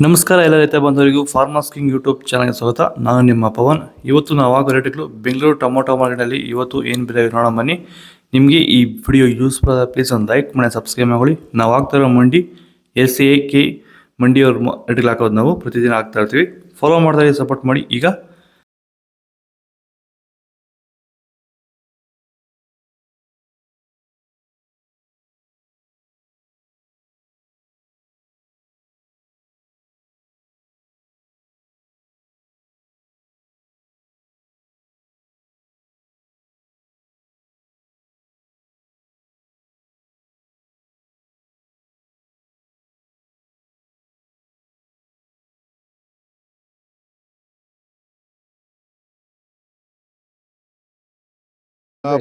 ನಮಸ್ಕಾರ ಎಲ್ಲ ರೈತ ಬಂಧುವರಿಗೂ ಫಾರ್ಮರ್ಸ್ ಕಿಂಗ್ ಯೂಟ್ಯೂಬ್ ಚಾನಲ್ಗೆ ಸ್ವಾಗತ. ನಾನು ನಿಮ್ಮ ಪವನ್. ಇವತ್ತು ನಾವು ಆಗೋ ರೇಟ್ಗಳು ಬೆಂಗಳೂರು ಟೊಮೊಟೊ ಮಾರ್ಕೆಟಲ್ಲಿ ಇವತ್ತು ಏನು ಬೆಲೆ ನೋಡೋಣ ಬನ್ನಿ. ನಿಮಗೆ ಈ ವಿಡಿಯೋ ಯೂಸ್ಫುಲ್ ಆದ ಪ್ಲೀಸ್ ಒಂದು ಲೈಕ್ ಮಾಡಿ ಸಬ್ಸ್ಕ್ರೈಬ್ ಮಾಡಿ. ನಾವು ಆಗ್ತಾ ಇರೋ ಮಂಡಿ SAK ಮಂಡಿಯವ್ರ ರೇಟ್ಗಳು ಹಾಕೋದು ನಾವು ಪ್ರತಿದಿನ ಆಗ್ತಾ ಇರ್ತೀವಿ. ಫಾಲೋ ಮಾಡ್ತಾ ಸಪೋರ್ಟ್ ಮಾಡಿ. ಈಗ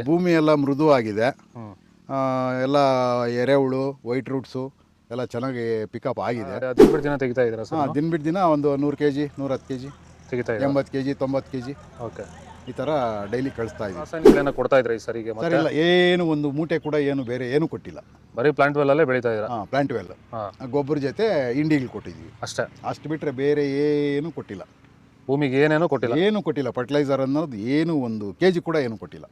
ಭೂಮಿ ಎಲ್ಲ ಮೃದುವಾಗಿದೆ. ಎಲ್ಲ ಎರೆಹುಳು ವೈಟ್ ರೂಟ್ಸು ಎಲ್ಲ ಚೆನ್ನಾಗಿ ಪಿಕಪ್ ಆಗಿದೆ. ದಿನ ದಿನ ತೆಗಿತಾ ಇದ್ದೀರಾ ಸರ್? ದಿನ ಬಿಟ್ಟು ದಿನ ಒಂದು 100 kg 110 kg ತೆಗಿತಾ 80 kg 90 kg ಓಕೆ, ಈ ಥರ ಡೈಲಿ ಕಳಿಸ್ತಾ ಇದ್ದೀವಿ. ರಾಸಾಯನಿಕ ಕೊಡ್ತಾ ಇದ್ರಾ ಈ ಸರಿಗೆ? ಸರ್ ಇಲ್ಲ, ಏನು ಒಂದು ಮೂಟೆ ಕೂಡ ಏನು ಬೇರೆ ಏನು ಕೊಟ್ಟಿಲ್ಲ. ಬರೀ ಪ್ಲಾಂಟ್ ವೆಲ್ಲಲ್ಲೇ ಬೆಳೀತಾ ಇದ್ದೀರಾ? ಪ್ಲಾಂಟ್ ವೆಲ್ ಗೊಬ್ಬರ ಜೊತೆ ಇಂಡಿಗಳು ಕೊಟ್ಟಿದ್ದೀವಿ ಅಷ್ಟೇ. ಅಷ್ಟು ಬಿಟ್ಟರೆ ಬೇರೆ ಏನು ಕೊಟ್ಟಿಲ್ಲ. ಭೂಮಿಗೆ ಏನೇನೂ ಕೊಟ್ಟಿಲ್ಲ? ಏನು ಕೊಟ್ಟಿಲ್ಲ. ಫರ್ಟಿಲೈಸರ್ ಅನ್ನೋದು ಏನು ಒಂದು kg ಕೂಡ ಏನು ಕೊಟ್ಟಿಲ್ಲ.